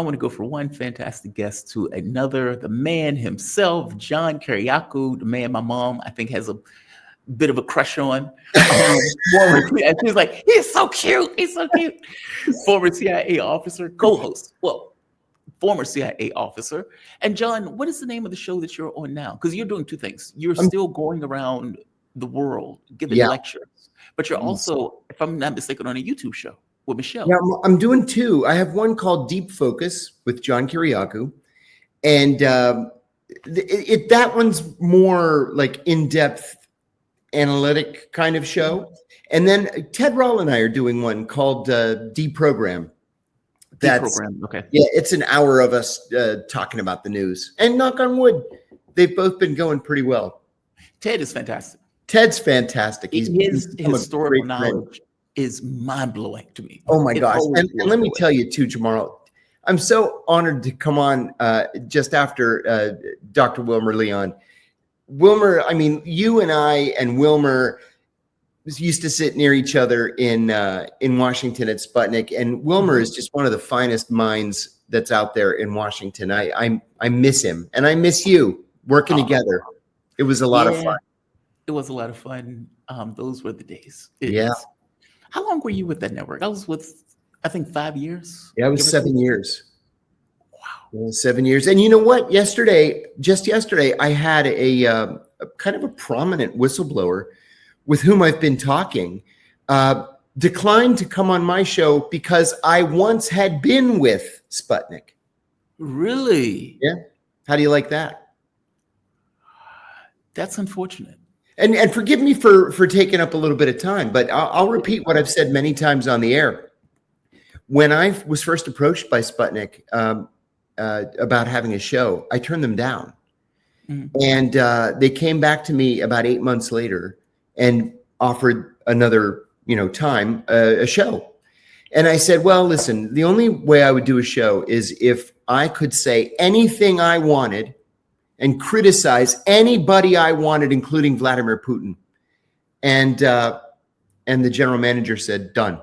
I want to go from one fantastic guest to another. The man himself, John Kiriakou, the man my mom, I think, has a bit of a crush on. And she's like, he's so cute. He's so cute. Former CIA officer, co-host. Well, former CIA officer. And John, what is the name of the show that you're on now? Because you're doing two things. You're still going around the world giving lectures, but you're also, if I'm not mistaken, on a YouTube show with Michelle. Yeah, I'm doing two. I have one called Deep Focus with John Kiriakou, and that one's more like in-depth analytic kind of show. And then Ted Rawl and I are doing one called Deprogram. Okay. Yeah, it's an hour of us talking about the news. And knock on wood, they've both been going pretty well. Ted is fantastic. Ted's fantastic. His historical knowledge is mind-blowing to me. Oh my gosh. And let me tell you too, Jamal, I'm so honored to come on just after Dr. Wilmer Leon. Wilmer, I mean, you and I and Wilmer used to sit near each other in Washington at Sputnik, and Wilmer is just one of the finest minds that's out there in Washington. I miss him, and I miss you working together. It was a lot of fun. It was a lot of fun. Those were the days. How long were you with that network? I was with, I think, 5 years. Yeah, I was 7 years. Wow. 7 years. And you know what? Just yesterday, I had a kind of a prominent whistleblower with whom I've been talking, declined to come on my show because I once had been with Sputnik. Really? Yeah. How do you like that? That's unfortunate. And forgive me for taking up a little bit of time, but I'll repeat what I've said many times on the air. When I was first approached by Sputnik about having a show, I turned them down. And they came back to me about 8 months later and offered another, time, a show. And I said, well, listen, the only way I would do a show is if I could say anything I wanted and criticize anybody I wanted, including Vladimir Putin. And the general manager said, done.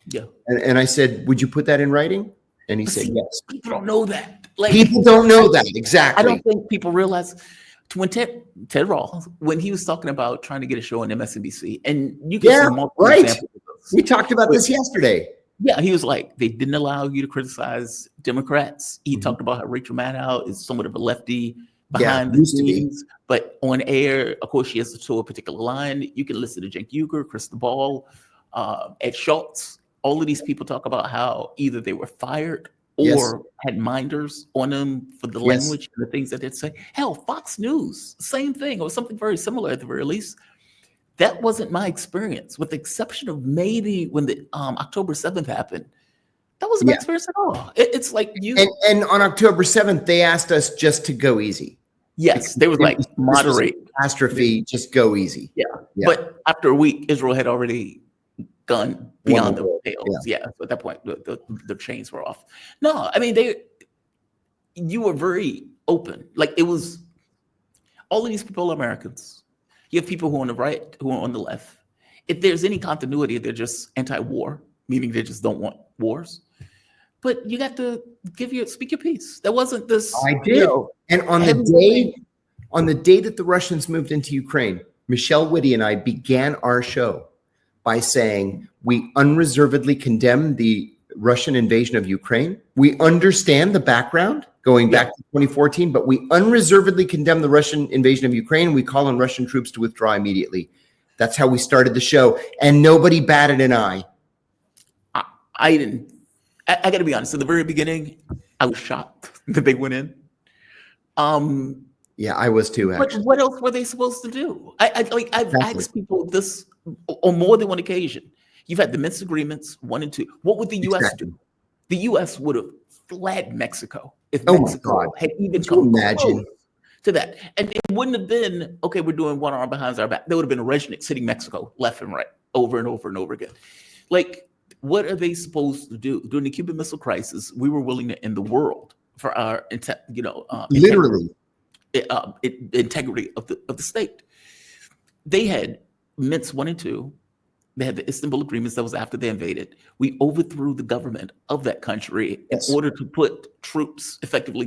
Yeah. And I said, would you put that in writing? And he said, yes. People don't know that. People don't know that. Exactly. I don't think people realize when Ted Rawl, when he was talking about trying to get a show on MSNBC, and you can see multiple examples of this. We talked about this yesterday. Yeah, he was like, they didn't allow you to criticize Democrats. He talked about how Rachel Maddow is somewhat of a lefty behind the scenes, but on air, of course, she has to toe a particular line. You can listen to Cenk Uygur, Chris Ball, Ed Schultz. All of these people talk about how either they were fired or had minders on them for the language and the things that they'd say. Hell, Fox News, same thing, or something very similar at the very least. That wasn't my experience, with the exception of maybe when the October 7th happened. That wasn't my experience at all. It's like you. And on October 7th, they asked us just to go easy. Yes, they were like, moderate. Catastrophe, just go easy. Yeah. But after a week, Israel had already gone beyond the pales. Yeah. So at that point, the chains were off. No, I mean, you were very open. Like, it was, all of these people are Americans. You have people who are on the right, who are on the left. If there's any continuity, they're just anti-war, meaning they just don't want wars. But you got to speak your piece. There wasn't this. I did. And on the day that the Russians moved into Ukraine, Michelle Whitty and I began our show by saying we unreservedly condemn the Russian invasion of Ukraine. We understand the background going back to 2014, but we unreservedly condemn the Russian invasion of Ukraine. We call on Russian troops to withdraw immediately. That's how we started the show, and nobody batted an eye. I didn't. I got to be honest. At the very beginning, I was shocked that they went in. Yeah, I was too. But what else were they supposed to do? I've asked people this on more than one occasion. You've had the Minsk agreements 1 and 2. What would the U.S. do? The U.S. would have fled Mexico if Mexico had even come close to that. And it wouldn't have been, okay, we're doing one arm behind our back. There would have been a regiment sitting Mexico left and right over and over and over again. Like, what are they supposed to do? During the Cuban Missile Crisis, we were willing to end the world for our, literally integrity of the state. They had Minsk 1 and 2. They had the Istanbul agreements. That was after they invaded. We overthrew the government of that country in order to put troops, effectively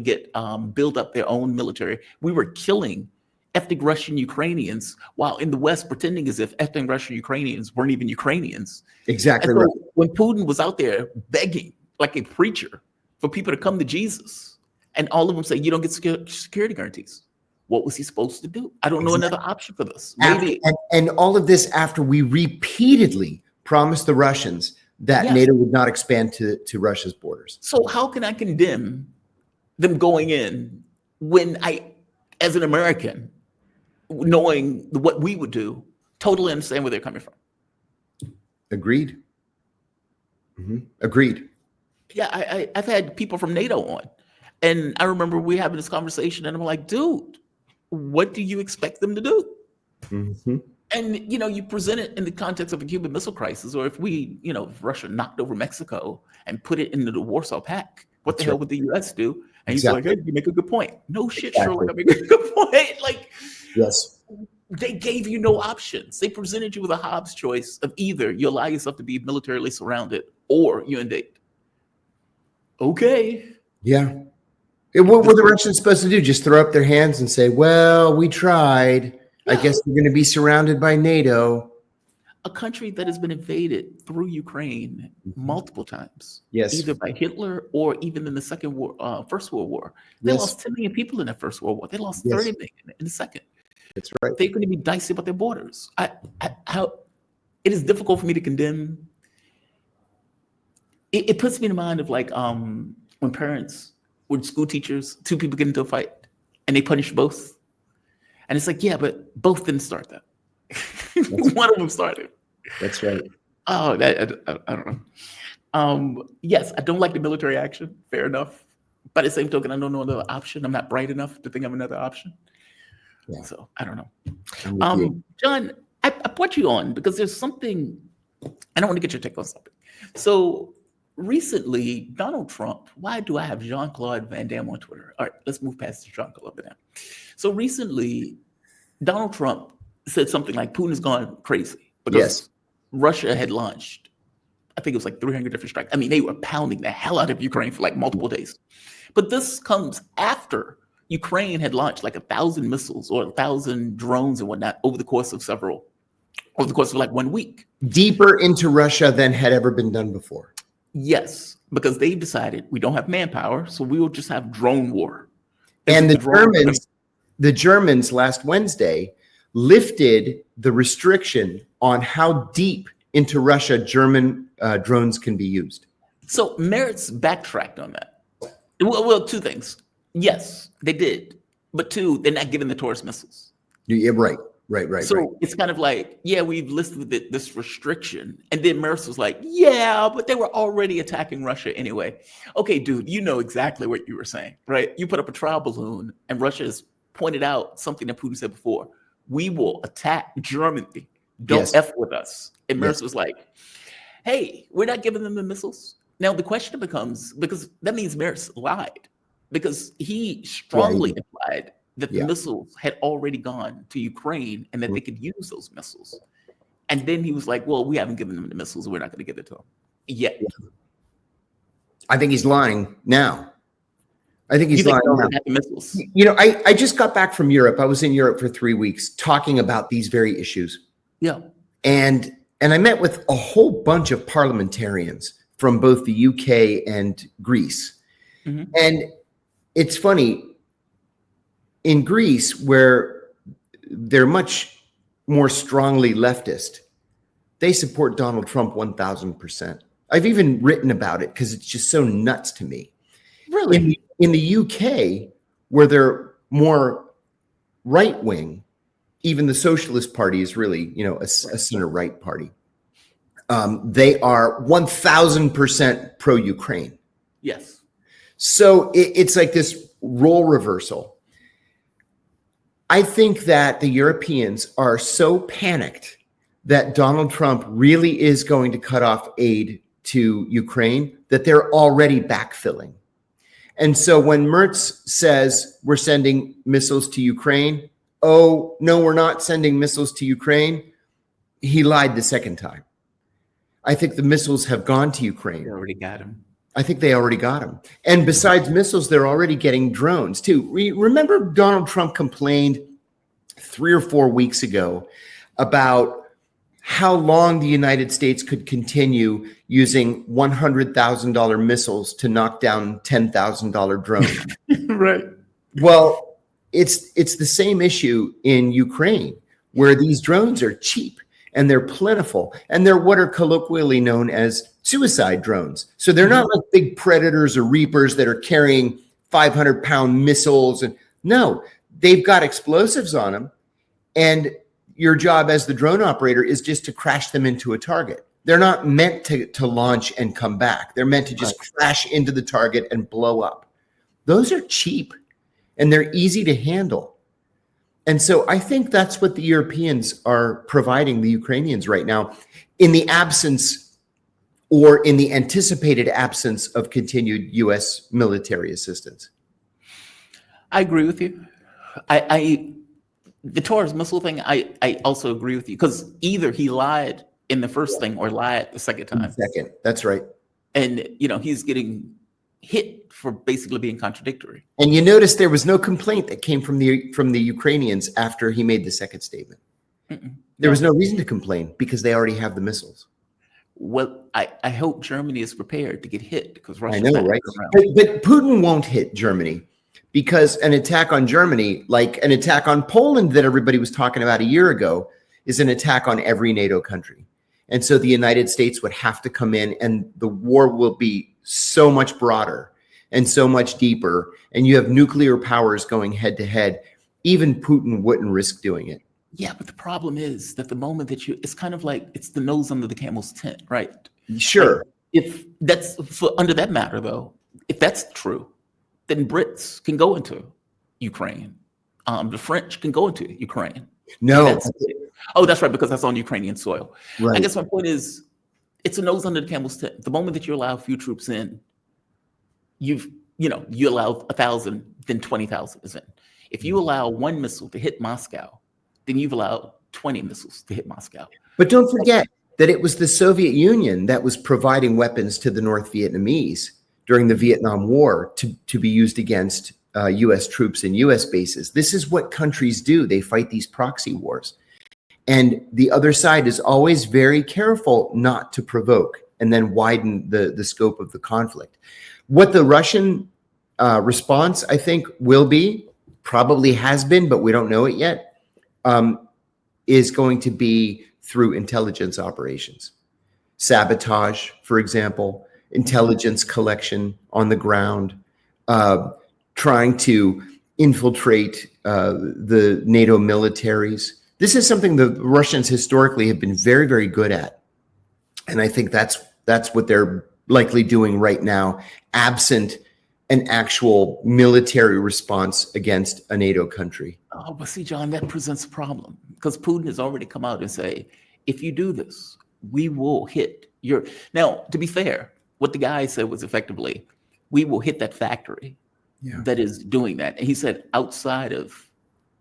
build up their own military. We were killing ethnic Russian Ukrainians, while in the West pretending as if ethnic Russian Ukrainians weren't even Ukrainians. Exactly so right. When Putin was out there begging like a preacher for people to come to Jesus, and all of them say, you don't get security guarantees. What was he supposed to do? I don't know another option for this. Maybe and all of this after we repeatedly promised the Russians that NATO would not expand to Russia's borders. So how can I condemn them going in when I, as an American, knowing what we would do, totally understand where they're coming from? Agreed. Agreed. Yeah, I've had people from NATO on, and I remember we having this conversation, and I'm like, dude, what do you expect them to do? And, you present it in the context of a Cuban Missile Crisis, or if if Russia knocked over Mexico and put it into the Warsaw Pact, what the hell would the U.S. do? And he's like, hey, you make a good point. No shit, Sherlock, I make a good point. Like, yes, they gave you no options. They presented you with a Hobbes choice of either you allow yourself to be militarily surrounded or you invade. Okay. Yeah. What were the Russians supposed to do? Just throw up their hands and say, well, we tried. I guess we're going to be surrounded by NATO. A country that has been invaded through Ukraine multiple times. Yes. Either by Hitler or even in the First World War. They lost 10 million people in that First World War. They lost 30 million in the second. That's right. They're going to be dicey about their borders. It is difficult for me to condemn. It puts me in mind of like when parents, when school teachers, two people get into a fight and they punish both. And it's like, yeah, but both didn't start that. One of them started. That's right. Oh, I don't know. Yes, I don't like the military action. Fair enough. By the same token, I don't know another option. I'm not bright enough to think of another option. Yeah. So I don't know. John, I put you on because there's something, I don't want to get your take on something. So recently, Donald Trump, why do I have Jean-Claude Van Damme on Twitter? All right, let's move past Jean-Claude Van Damme. So recently, Donald Trump said something like Putin has gone crazy because Russia had launched, I think it was like 300 different strikes. I mean, they were pounding the hell out of Ukraine for like multiple days. But this comes after Ukraine had launched like 1,000 missiles or 1,000 drones and whatnot over the course of like 1 week. Deeper into Russia than had ever been done before. Yes, because they decided we don't have manpower, so we will just have drone war. And the Germans last Wednesday lifted the restriction on how deep into Russia German drones can be used. So Merz backtracked on that. Well, two things. Yes, they did. But two, they're not giving the Taurus missiles. Yeah, right. So it's kind of like, yeah, we've listed this restriction. And then Merz was like, yeah, but they were already attacking Russia anyway. Okay, dude, you know exactly what you were saying, right? You put up a trial balloon and Russia has pointed out something that Putin said before. We will attack Germany. Don't F with us. And Merz was like, hey, we're not giving them the missiles. Now the question becomes, because that means Merz lied, because he strongly implied that the missiles had already gone to Ukraine and that they could use those missiles. And then he was like, well, we haven't given them the missiles. We're not going to give it to them yet. I think he's lying now. I think he's lying now. Missiles? I just got back from Europe. I was in Europe for 3 weeks talking about these very issues. Yeah. And I met with a whole bunch of parliamentarians from both the UK and Greece. Mm-hmm. And it's funny, in Greece, where they're much more strongly leftist, they support Donald Trump 1,000%. I've even written about it because it's just so nuts to me. Really? In the UK, where they're more right-wing, even the Socialist Party is really, a center-right party. They are 1,000% pro-Ukraine. Yes. So it's like this role reversal. I think that the Europeans are so panicked that Donald Trump really is going to cut off aid to Ukraine that they're already backfilling. And so when Merz says we're sending missiles to Ukraine, oh, no, we're not sending missiles to Ukraine, he lied the second time. I think the missiles have gone to Ukraine. They already got them. I think they already got them. And besides missiles, they're already getting drones too. Remember Donald Trump complained 3 or 4 weeks ago about how long the United States could continue using $100,000 missiles to knock down $10,000 drones. Right. Well, it's the same issue in Ukraine, where these drones are cheap and they're plentiful, and they're what are colloquially known as suicide drones. So they're not like big Predators or Reapers that are carrying 500-pound missiles. And no, they've got explosives on them. And your job as the drone operator is just to crash them into a target. They're not meant to launch and come back. They're meant to just crash into the target and blow up. Those are cheap and they're easy to handle. And so I think that's what the Europeans are providing the Ukrainians right now, in the absence or in the anticipated absence of continued U.S. military assistance. I agree with you. The Taurus missile thing, I also agree with you, because either he lied in the first thing or lied the second time. Second, that's right. And, he's getting hit for basically being contradictory. And you notice there was no complaint that came from the Ukrainians after he made the second statement. There was no reason to complain because they already have the missiles. Well, I hope Germany is prepared to get hit, because Russia. I know, right? But Putin won't hit Germany, because an attack on Germany, like an attack on Poland that everybody was talking about a year ago, is an attack on every NATO country. And so the United States would have to come in, and the war will be so much broader and so much deeper. And you have nuclear powers going head to head. Even Putin wouldn't risk doing it. Yeah, but the problem is that the moment that it's kind of like it's the nose under the camel's tent, right? Sure. Like, if that's under that matter, though, if that's true, then Brits can go into Ukraine. The French can go into Ukraine. No. That's right, because that's on Ukrainian soil. Right. I guess my point is, it's a nose under the camel's tent. The moment that you allow a few troops in, you allow 1,000, then 20,000 is in. If you allow one missile to hit Moscow, then you've allowed 20 missiles to hit Moscow. But don't forget that it was the Soviet Union that was providing weapons to the North Vietnamese during the Vietnam War to be used against U.S. troops and U.S. bases. This is what countries do. They fight these proxy wars. And the other side is always very careful not to provoke and then widen the scope of the conflict. What the Russian response, I think, will be, probably has been, but we don't know it yet, is going to be through intelligence operations. Sabotage, for example, intelligence collection on the ground, trying to infiltrate the NATO militaries. This is something the Russians historically have been very, very good at. And I think that's what they're likely doing right now, absent an actual military response against a NATO country. Oh, but see, John, that presents a problem, because Putin has already come out and say, if you do this, we will hit your... Now, to be fair, what the guy said was effectively, we will hit that factory that is doing that. And he said outside of,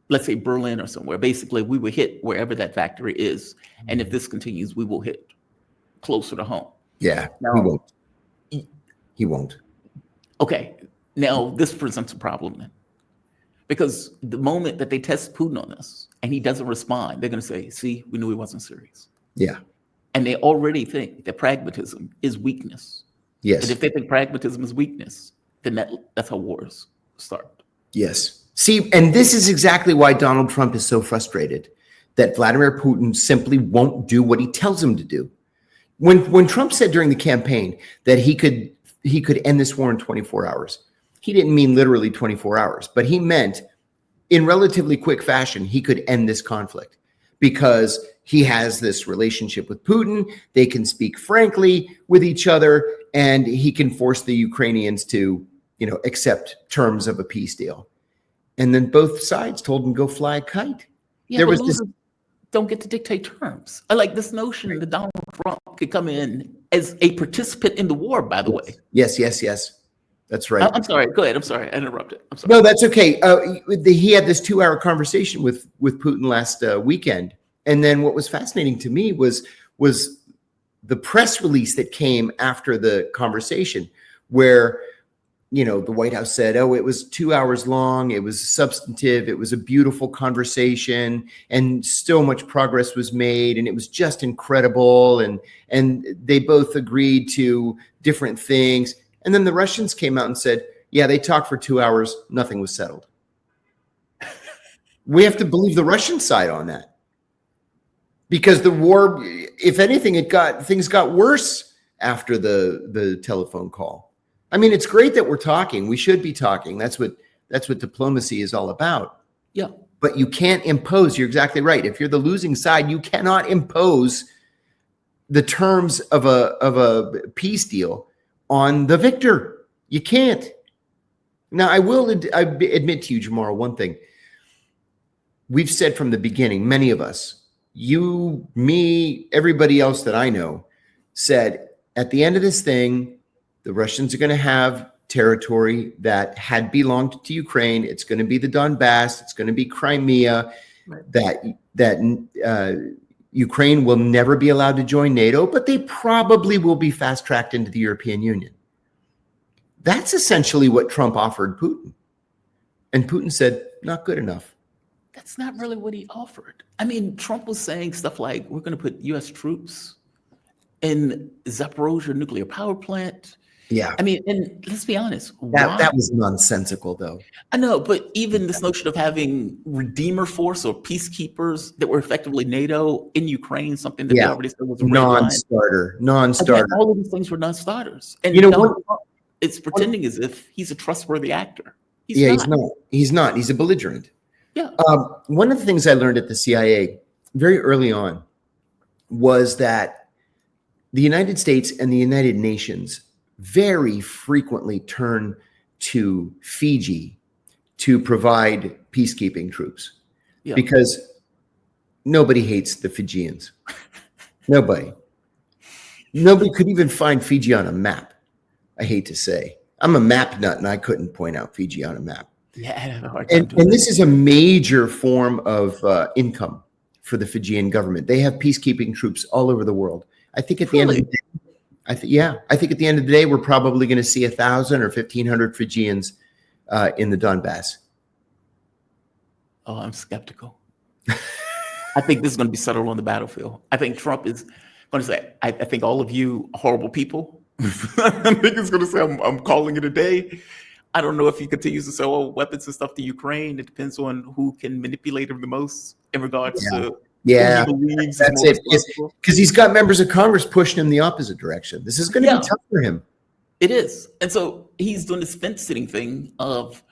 let's say, Berlin or somewhere, basically, we will hit wherever that factory is. And if this continues, we will hit closer to home. Yeah, now, he won't. He won't. Okay, now this presents a problem then. Because the moment that they test Putin on this and he doesn't respond, they're going to say, see, we knew he wasn't serious. Yeah. And they already think that pragmatism is weakness. Yes. And if they think pragmatism is weakness, then that's how wars start. Yes. See, and this is exactly why Donald Trump is so frustrated that Vladimir Putin simply won't do what he tells him to do. When Trump said during the campaign that he could end this war in 24 hours, he didn't mean literally 24 hours, but he meant in relatively quick fashion, he could end this conflict because he has this relationship with Putin. They can speak frankly with each other, and he can force the Ukrainians to, accept terms of a peace deal. And then both sides told him go fly a kite. Yeah, there was this. Don't get to dictate terms. I like this notion that Donald Trump could come in as a participant in the war, by the way. Yes. That's right. I'm sorry. Go ahead. I'm sorry. I interrupted. I'm sorry. No, that's okay. He had this 2-hour conversation with Putin last weekend. And then what was fascinating to me was the press release that came after the conversation, where, you know, the White House said, oh, it was 2 hours long, it was substantive, it was a beautiful conversation, and so much progress was made, and it was just incredible, and they both agreed to different things. And then the Russians came out and said, yeah, they talked for 2 hours, nothing was settled. We have to believe the Russian side on that. Because the war, if anything, things got worse after the telephone call. I mean, it's great that we're talking. We should be talking. That's what diplomacy is all about. Yeah. But you can't impose. You're exactly right. If you're the losing side, you cannot impose the terms of a peace deal on the victor. You can't. Now, I will admit to you, Jamara, one thing. We've said from the beginning, many of us, you, me, everybody else that I know, said at the end of this thing, the Russians are going to have territory that had belonged to Ukraine. It's going to be the Donbass. It's going to be Crimea. Right. That Ukraine will never be allowed to join NATO, but they probably will be fast-tracked into the European Union. That's essentially what Trump offered Putin. And Putin said, not good enough. That's not really what he offered. I mean, Trump was saying stuff like, we're going to put U.S. troops in Zaporozhye nuclear power plant. Yeah. I mean, and let's be honest. That was nonsensical, though. I know, but even this notion of having Redeemer Force or peacekeepers that were effectively NATO in Ukraine, something that they already said was a non-starter. Again, all of these things were non-starters. And it's pretending as if he's a trustworthy actor. He's not. He's not. He's a belligerent. Yeah. One of the things I learned at the CIA very early on was that the United States and the United Nations very frequently turn to Fiji to provide peacekeeping troops because nobody hates the Fijians. Nobody could even find Fiji on a map. I hate to say. I'm a map nut and I couldn't point out Fiji on a map. Yeah, I have a hard time and this is a major form of income for the Fijian government. They have peacekeeping troops all over the world. I think at the end of the day, I think at the end of the day, we're probably going to see 1,000 or 1,500 Fijians in the Donbass. Oh, I'm skeptical. I think this is going to be settled on the battlefield. I think Trump is going to say, I think all of you are horrible people. I think he's going to say, I'm calling it a day. I don't know if he continues to sell weapons and stuff to Ukraine. It depends on who can manipulate him the most in regards to who he believes that's it. Because he's got members of Congress pushing him the opposite direction. This is going to be tough for him. It is. And so he's doing this fence-sitting thing of,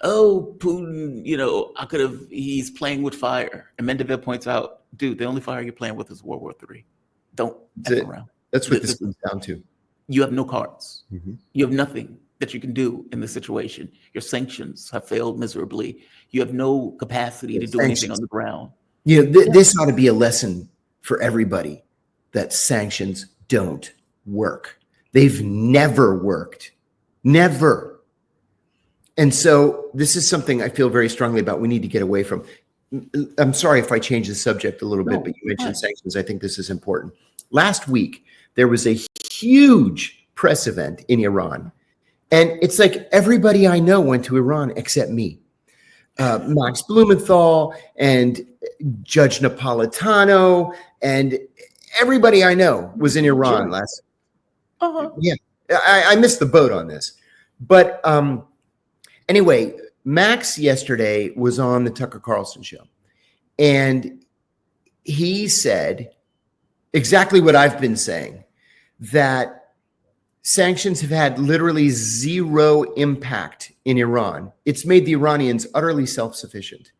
oh, Putin, he's playing with fire. And Mendevev points out, dude, the only fire you're playing with is World War III. Don't F around. That's what this comes down to. You have no cards. Mm-hmm. You have nothing that you can do in this situation. Your sanctions have failed miserably. You have no capacity to do anything on the ground. This ought to be a lesson for everybody that sanctions don't work. They've never worked. Never. And so this is something I feel very strongly about. We need to get away from. I'm sorry if I change the subject a little bit, but you mentioned sanctions. I think this is important. Last week, there was a huge press event in Iran. And it's like everybody I know went to Iran except me. Max Blumenthal and Judge Napolitano and everybody I know was in Iran last. Yeah, I missed the boat on this. But anyway, Max yesterday was on the Tucker Carlson show. And he said exactly what I've been saying, that sanctions have had literally zero impact in Iran. It's made the Iranians utterly self-sufficient.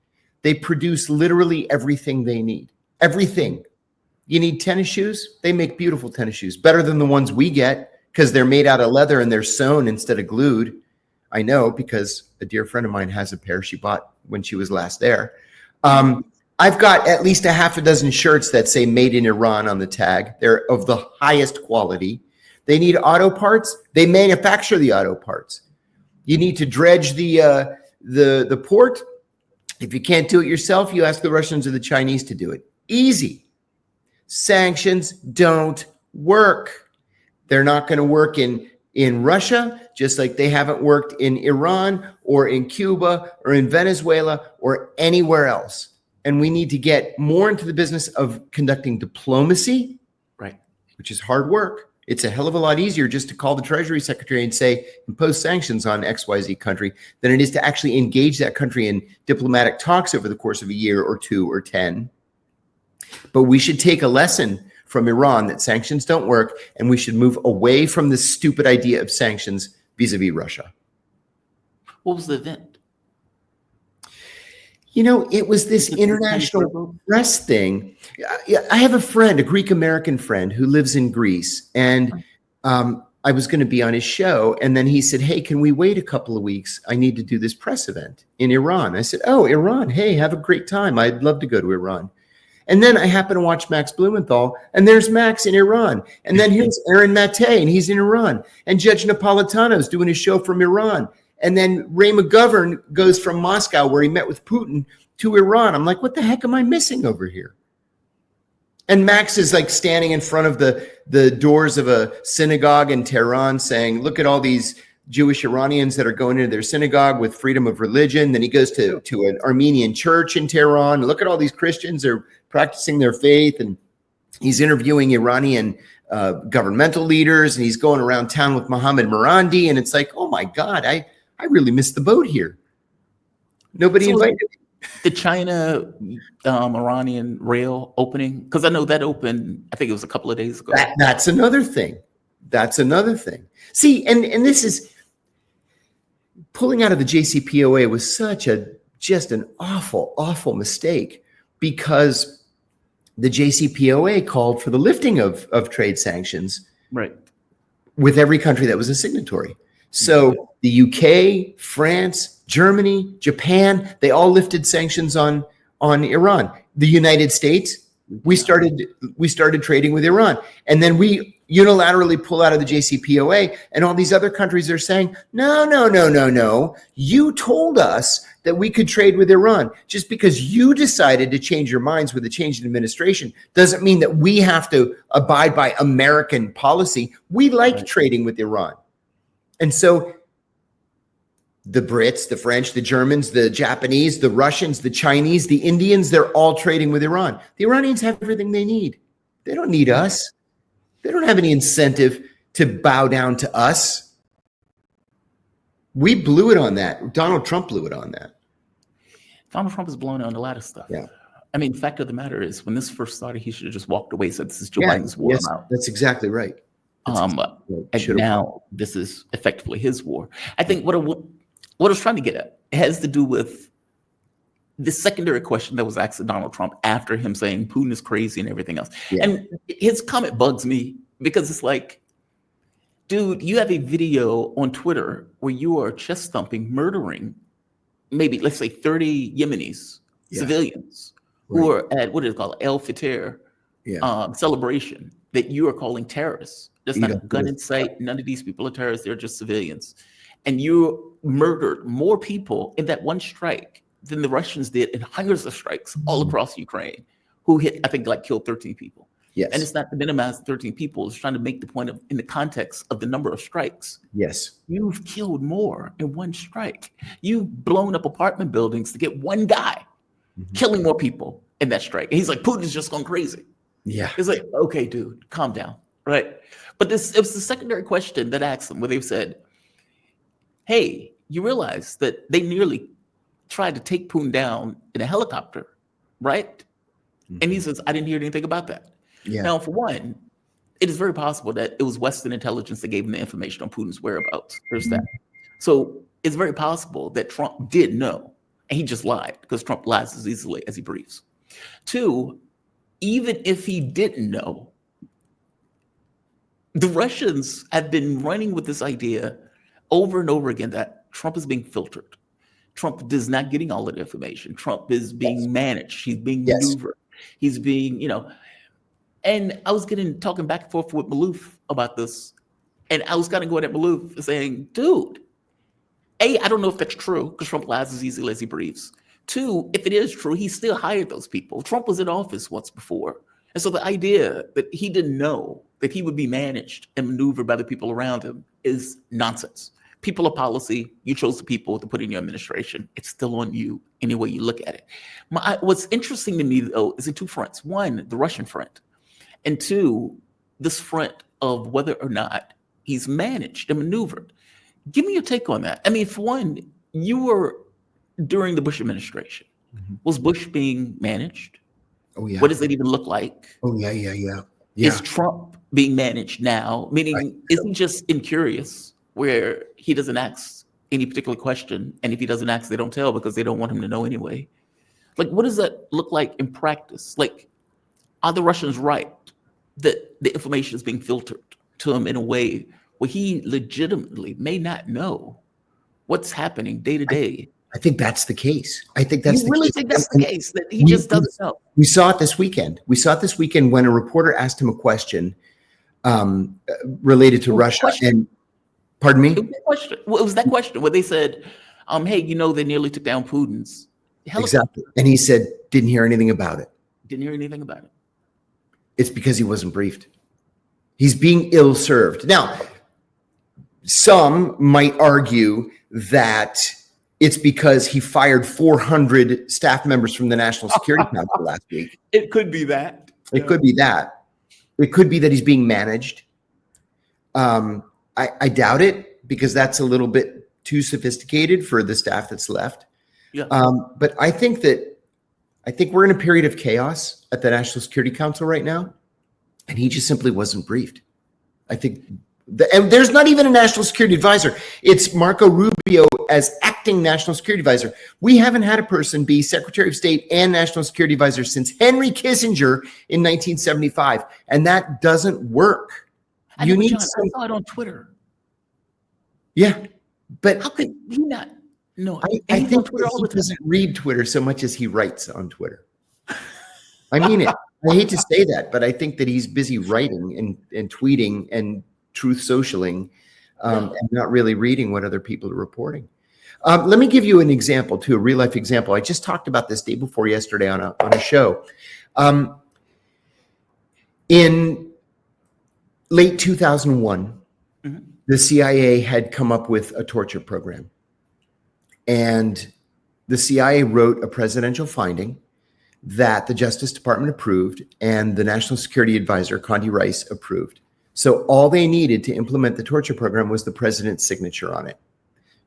They produce literally everything they need. Everything. You need tennis shoes? They make beautiful tennis shoes, better than the ones we get because they're made out of leather and they're sewn instead of glued. I know because a dear friend of mine has a pair she bought when she was last there. I've got at least a half a dozen shirts that say made in Iran on the tag. They're of the highest quality. They need auto parts. They manufacture the auto parts. You need to dredge the port. If you can't do it yourself, you ask the Russians or the Chinese to do it. Easy. Sanctions don't work. They're not going to work in Russia, just like they haven't worked in Iran or in Cuba or in Venezuela or anywhere else. And we need to get more into the business of conducting diplomacy, right? Which is hard work. It's a hell of a lot easier just to call the Treasury Secretary and say, impose sanctions on XYZ country than it is to actually engage that country in diplomatic talks over the course of a year or 2 or 10. But we should take a lesson from Iran that sanctions don't work, and we should move away from this stupid idea of sanctions vis-a-vis Russia. What was the event? You know, it was this international press thing. I have a friend, a Greek-American friend who lives in Greece, and I was going to be on his show, and then he said, hey, can we wait a couple of weeks? I need to do this press event in Iran. I said, oh, Iran, hey, have a great time. I'd love to go to Iran. And then I happen to watch Max Blumenthal, and there's Max in Iran. And then here's Aaron Mate, and he's in Iran. And Judge Napolitano's doing a show from Iran. And then Ray McGovern goes from Moscow, where he met with Putin, to Iran. I'm like, what the heck am I missing over here? And Max is like standing in front of the doors of a synagogue in Tehran saying, look at all these Jewish Iranians that are going into their synagogue with freedom of religion. Then he goes to an Armenian church in Tehran. Look at all these Christians that are practicing their faith. And he's interviewing Iranian governmental leaders, and he's going around town with Mohammad Morandi. And it's like, oh my God, I really missed the boat here. Nobody invited me. The China Iranian rail opening, because I know that opened, I think it was a couple of days ago. That's another thing. That's another thing. See, and this is pulling out of the JCPOA was just an awful mistake, because the JCPOA called for the lifting of trade sanctions, right, with every country that was a signatory. So the UK, France, Germany, Japan, they all lifted sanctions on Iran. The United States, we started trading with Iran, and then we unilaterally pull out of the JCPOA, and all these other countries are saying, no. You told us that we could trade with Iran. Just because you decided to change your minds with a change in administration doesn't mean that we have to abide by American policy. We like trading with Iran. And so the Brits, the French, the Germans, the Japanese, the Russians, the Chinese, the Indians, they're all trading with Iran. The Iranians have everything they need. They don't need us. They don't have any incentive to bow down to us. We blew it on that. Donald Trump blew it on that. Donald Trump is blowing it on a lot of stuff. Yeah. I mean, the fact of the matter is, when this first started, he should have just walked away, said, this is Joe Biden's war. Yes, that's exactly right. And now this is effectively his war. I think what I was trying to get at has to do with the secondary question that was asked of Donald Trump after him saying Putin is crazy and everything else. Yeah. And his comment bugs me, because it's like, dude, you have a video on Twitter where you are chest thumping, murdering maybe, let's say, 30 Yemenis, civilians, who are at, what is it called, El Fitar celebration, that you are calling terrorists. There's not a gun in sight. None of these people are terrorists. They're just civilians. And you murdered more people in that one strike than the Russians did in hundreds of strikes all across Ukraine, who hit, I think, killed 13 people. Yes. And it's not to minimize 13 people. It's trying to make the point of, in the context of the number of strikes. Yes. You've killed more in one strike. You've blown up apartment buildings to get one guy, killing more people in that strike. And he's like, Putin's just gone crazy. Yeah. It's like, okay, dude, calm down. Right. But it was the secondary question that asked them, where they said, hey, you realize that they nearly tried to take Putin down in a helicopter, right? And he says, I didn't hear anything about that. Yeah. Now, for one, it is very possible that it was Western intelligence that gave him the information on Putin's whereabouts. There's that. So it's very possible that Trump did know, and he just lied, because Trump lies as easily as he breathes. Two, even if he didn't know, the Russians have been running with this idea over and over again that Trump is being filtered. Trump is not getting all of the information. Trump is being managed. He's being maneuvered. He's being, and I was talking back and forth with Maloof about this. And I was kind of going at Maloof saying, dude, A, I don't know if that's true, because Trump lies as easily as he breathes. Two, if it is true, he still hired those people. Trump was in office once before. And so the idea that he didn't know that he would be managed and maneuvered by the people around him is nonsense. People are policy. You chose the people to put in your administration. It's still on you any way you look at it. What's interesting to me, though, is in two fronts. One, the Russian front, and two, this front of whether or not he's managed and maneuvered. Give me your take on that. I mean, for one, you were during the Bush administration. Was Bush being managed? Oh, yeah. What does it even look like? Oh, yeah. Is Trump being managed now? Meaning, is he just incurious where he doesn't ask any particular question? And if he doesn't ask, they don't tell because they don't want him to know anyway. Like, what does that look like in practice? Like, are the Russians right that the information is being filtered to him in a way where he legitimately may not know what's happening day to day? I think that's the case. I think that's you really think that's the case, that he just doesn't know? We saw it this weekend. We saw it this weekend when a reporter asked him a question related to Russia. And pardon me? It was that question where they said, hey, they nearly took down Putin's helicopter. Exactly. And he said, didn't hear anything about it. Didn't hear anything about it. It's because he wasn't briefed. He's being ill-served. Now, some might argue that it's because he fired 400 staff members from the National Security Council last week. It could be that. It could be that. It could be that he's being managed. I doubt it because that's a little bit too sophisticated for the staff that's left. Yeah. But I think we're in a period of chaos at the National Security Council right now, and he just simply wasn't briefed. I think. And there's not even a national security advisor. It's Marco Rubio as acting national security advisor. We haven't had a person be Secretary of State and national security advisor since Henry Kissinger in 1975. And that doesn't work. I saw it on Twitter. Yeah. But how could he not? No, I think he doesn't read Twitter so much as he writes on Twitter. I mean it. I hate to say that, but I think that he's busy writing and tweeting and truth socialing and not really reading what other people are reporting. Let me give you an example too, a real life example. I just talked about this day before yesterday on a show. In late 2001, the CIA had come up with a torture program. And the CIA wrote a presidential finding that the Justice Department approved and the National Security Advisor, Condi Rice, approved. So all they needed to implement the torture program was the president's signature on it.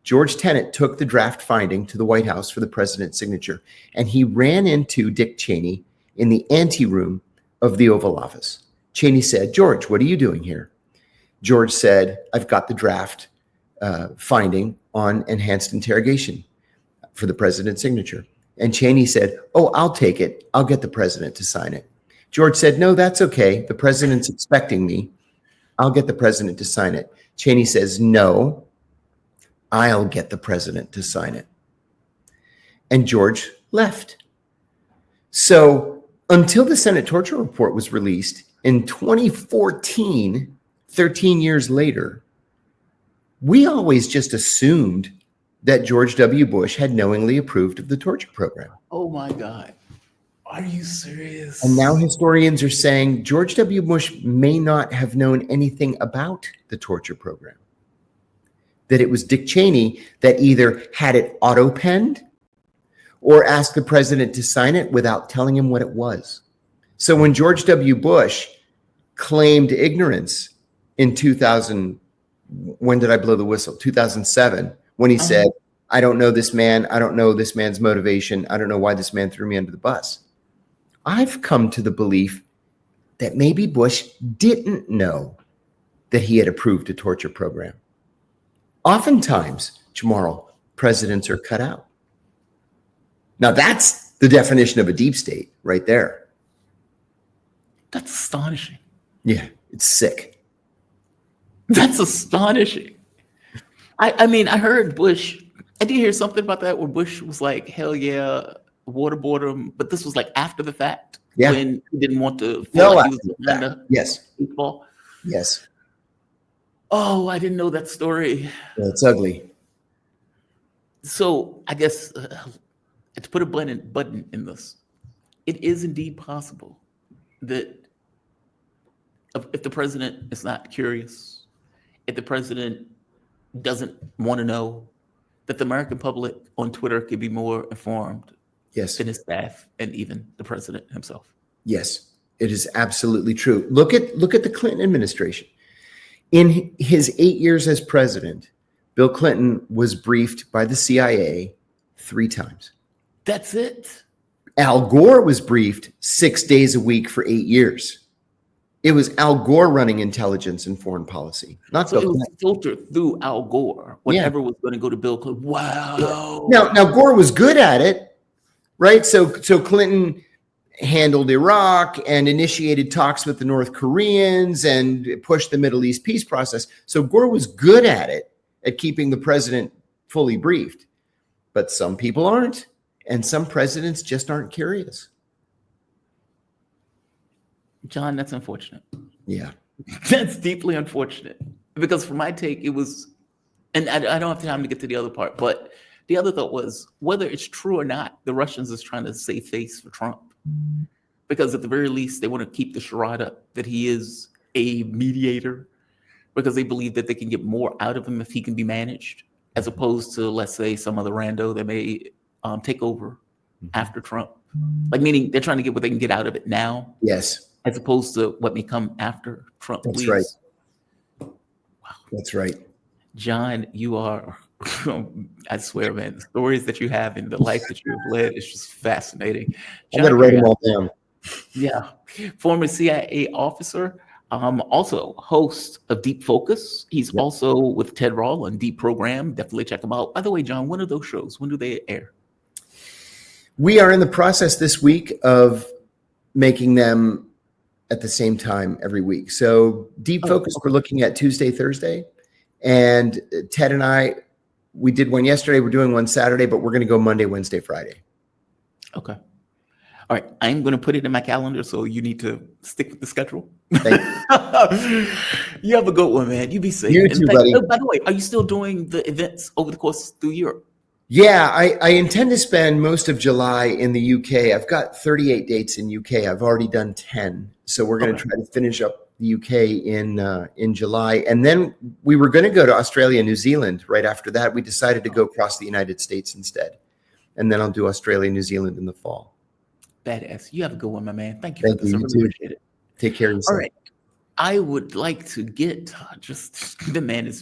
George Tenet took the draft finding to the White House for the president's signature, and he ran into Dick Cheney in the anteroom of the Oval Office. Cheney said, "George, what are you doing here?" George said, "I've got the draft finding on enhanced interrogation for the president's signature." And Cheney said, "Oh, I'll take it. I'll get the president to sign it." George said, "No, that's okay. The president's expecting me. I'll get the president to sign it." Cheney says, "No, I'll get the president to sign it." And George left. So until the Senate torture report was released in 2014, 13 years later, we always just assumed that George W. Bush had knowingly approved of the torture program. Oh my God. Are you serious? And now historians are saying George W. Bush may not have known anything about the torture program. That it was Dick Cheney that either had it auto-penned or asked the president to sign it without telling him what it was. So when George W. Bush claimed ignorance in 2000, when did I blow the whistle? 2007, when he said, "I don't know this man. I don't know this man's motivation. I don't know why this man threw me under the bus." I've come to the belief that maybe Bush didn't know that he had approved a torture program. Oftentimes, Jamarl, presidents are cut out. Now that's the definition of a deep state right there. That's astonishing. Yeah, it's sick. That's astonishing. I mean, I heard Bush, I did hear something about that where Bush was like, hell yeah, waterboard him, but this was like after the fact when he didn't want to feel like he was under baseball. Yes. Oh, I didn't know that story. Yeah, it's ugly. So I guess to put a button in this, it is indeed possible that if the president is not curious, if the president doesn't want to know, that the American public on Twitter could be more informed than his staff and even the president himself. Yes, it is absolutely true. Look at the Clinton administration. In his 8 years as president, Bill Clinton was briefed by the CIA 3 times. That's it. Al Gore was briefed 6 days a week for 8 years. It was Al Gore running intelligence and foreign policy, not so Bill it was Clinton. filtered through Al Gore. Whatever was going to go to Bill Clinton. Wow. Now Gore was good at it, right? So Clinton handled Iraq and initiated talks with the North Koreans and pushed the Middle East peace process. So Gore was good at it, at keeping the president fully briefed. But some people aren't, and some presidents just aren't curious. John, that's unfortunate. Yeah. That's deeply unfortunate. Because for my take, it was, and I don't have time to get to the other part, but the other thought was, whether it's true or not, the Russians is trying to save face for Trump. Because at the very least, they want to keep the charade up that he is a mediator, because they believe that they can get more out of him if he can be managed, as opposed to, let's say, some other rando that may take over after Trump. Like, meaning they're trying to get what they can get out of it now. Yes. As opposed to what may come after Trump That's leaves. right. Wow. That's right. John, you are, I swear, man, the stories that you have and the life that you have led is just fascinating. I'm going to write them all down. Yeah. Former CIA officer, also host of Deep Focus. He's also with Ted Rawl on Deep Program. Definitely check him out. By the way, John, when are those shows? When do they air? We are in the process this week of making them at the same time every week. So Deep Focus, we're looking at Tuesday, Thursday. And Ted and I, we did one yesterday. We're doing one Saturday, but we're going to go Monday, Wednesday, Friday. Okay. All right. I'm going to put it in my calendar, so you need to stick with the schedule. Thank you. You have a good one, man. You be safe. You too, buddy. By the way, are you still doing the events over the course through Europe? Yeah, I intend to spend most of July in the UK. I've got 38 dates in UK. I've already done 10. So we're going to try to finish up the UK in July. And then we were going to go to Australia, New Zealand right after that. We decided to go across the United States instead. And then I'll do Australia, New Zealand in the fall. Badass. You have a good one, my man. Thank you. Thank you. I really appreciate it. Take care of yourself. All right. I would like to get the man is